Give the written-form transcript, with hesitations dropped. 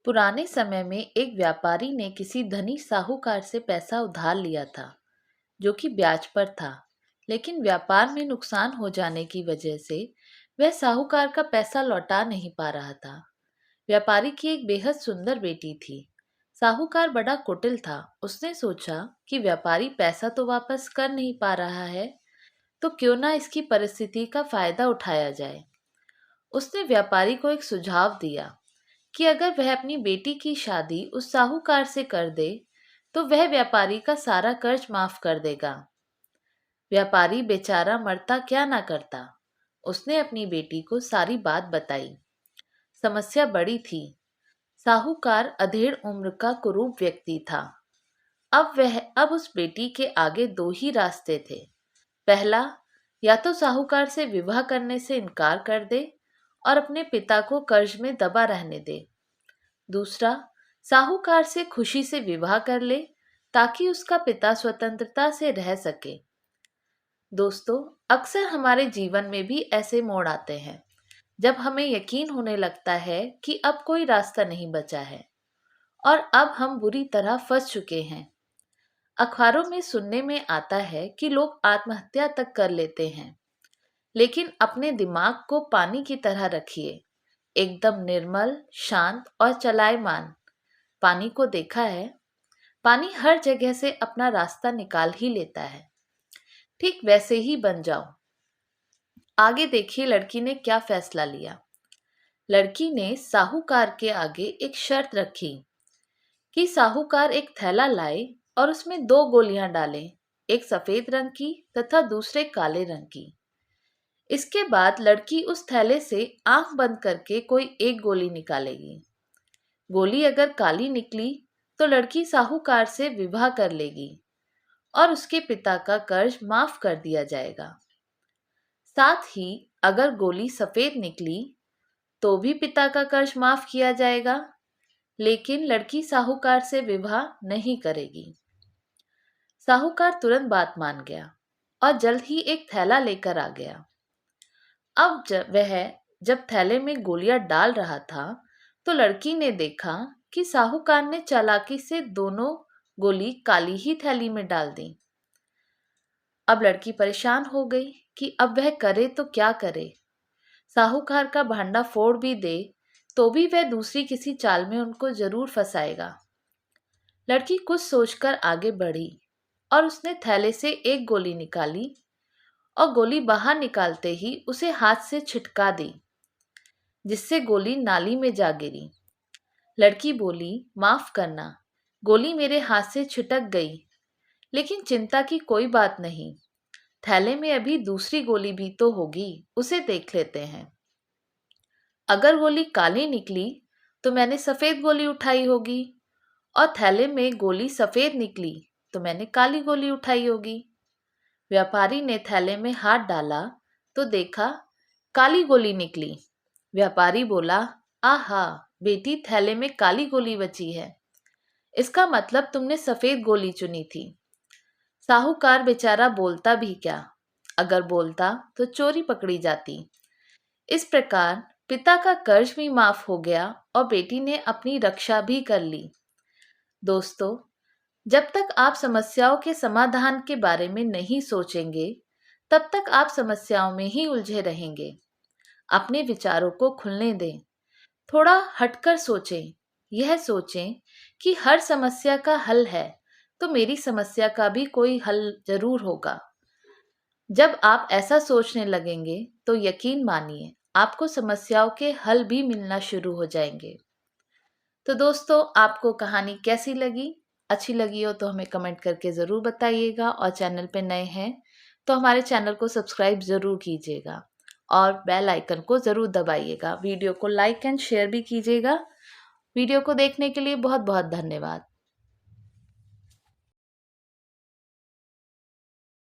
पुराने समय में एक व्यापारी ने किसी धनी साहूकार से पैसा उधार लिया था, जो कि ब्याज पर था। लेकिन व्यापार में नुकसान हो जाने की वजह से वह साहूकार का पैसा लौटा नहीं पा रहा था। व्यापारी की एक बेहद सुंदर बेटी थी। साहूकार बड़ा कुटिल था। उसने सोचा कि व्यापारी पैसा तो वापस कर नहीं पा रहा है, तो क्यों ना इसकी परिस्थिति का फायदा उठाया जाए। उसने व्यापारी को एक सुझाव दिया कि अगर वह अपनी बेटी की शादी उस साहूकार से कर दे तो वह व्यापारी का सारा कर्ज माफ कर देगा। व्यापारी बेचारा मरता क्या ना करता। उसने अपनी बेटी को सारी बात बताई। समस्या बड़ी थी। साहूकार अधेड़ उम्र का कुरूप व्यक्ति था। अब उस बेटी के आगे दो ही रास्ते थे। पहला, या तो साहूकार से विवाह करने से इनकार कर दे और अपने पिता को कर्ज में दबा रहने दे। दूसरा, साहूकार से खुशी से विवाह कर ले ताकि उसका पिता स्वतंत्रता से रह सके। दोस्तों, अक्सर हमारे जीवन में भी ऐसे मोड़ आते हैं जब हमें यकीन होने लगता है कि अब कोई रास्ता नहीं बचा है और अब हम बुरी तरह फंस चुके हैं। अखबारों में सुनने में आता है कि लोग आत्महत्या तक कर लेते हैं, लेकिन अपने दिमाग को पानी की तरह रखिए, एकदम निर्मल, शांत और चलायमान। पानी को देखा है? पानी हर जगह से अपना रास्ता निकाल ही लेता है। ठीक वैसे ही बन जाओ। आगे देखिए लड़की ने क्या फैसला लिया। लड़की ने साहूकार के आगे एक शर्त रखी कि साहूकार एक थैला लाए और उसमें दो गोलियां डालें, एक सफेद रंग की तथा दूसरे काले रंग की। इसके बाद लड़की उस थैले से आंख बंद करके कोई एक गोली निकालेगी। गोली अगर काली निकली तो लड़की साहूकार से विवाह कर लेगी और उसके पिता का कर्ज माफ कर दिया जाएगा। साथ ही अगर गोली सफेद निकली तो भी पिता का कर्ज माफ किया जाएगा, लेकिन लड़की साहूकार से विवाह नहीं करेगी। साहूकार तुरंत बात मान गया और जल्द ही एक थैला लेकर आ गया। अब जब थैले में गोलियां डाल रहा था तो लड़की ने देखा कि साहूकार ने चालाकी से दोनों गोली काली ही थैली में डाल दी। अब लड़की परेशान हो गई कि अब वह करे तो क्या करे। साहूकार का भांडा फोड़ भी दे तो भी वह दूसरी किसी चाल में उनको जरूर फंसाएगा। लड़की कुछ सोचकर आगे बढ़ी और उसने थैले से एक गोली निकाली और गोली बाहर निकालते ही उसे हाथ से छिटका दी, जिससे गोली नाली में जा गिरी। लड़की बोली, माफ करना, गोली मेरे हाथ से छिटक गई, लेकिन चिंता की कोई बात नहीं। थैले में अभी दूसरी गोली भी तो होगी, उसे देख लेते हैं। अगर गोली काली निकली तो मैंने सफेद गोली उठाई होगी और थैले में गोली सफेद निकली तो मैंने काली गोली उठाई होगी। व्यापारी ने थैले में हाथ डाला तो देखा काली गोली निकली। व्यापारी बोला, आहा बेटी, थैले में काली गोली बची है। इसका मतलब तुमने सफेद गोली चुनी थी। साहूकार बेचारा बोलता भी क्या, अगर बोलता तो चोरी पकड़ी जाती। इस प्रकार पिता का कर्ज भी माफ हो गया और बेटी ने अपनी रक्षा भी कर ली। दोस्तों, जब तक आप समस्याओं के समाधान के बारे में नहीं सोचेंगे, तब तक आप समस्याओं में ही उलझे रहेंगे। अपने विचारों को खुलने दें। थोड़ा हटकर सोचें। यह सोचें कि हर समस्या का हल है, तो मेरी समस्या का भी कोई हल जरूर होगा। जब आप ऐसा सोचने लगेंगे तो यकीन मानिए आपको समस्याओं के हल भी मिलना शुरू हो जाएंगे। तो दोस्तों, आपको कहानी कैसी लगी? अच्छी लगी हो तो हमें कमेंट करके ज़रूर बताइएगा और चैनल पे नए हैं तो हमारे चैनल को सब्सक्राइब ज़रूर कीजिएगा और बेल आइकन को ज़रूर दबाइएगा। वीडियो को लाइक एंड शेयर भी कीजिएगा। वीडियो को देखने के लिए बहुत बहुत धन्यवाद।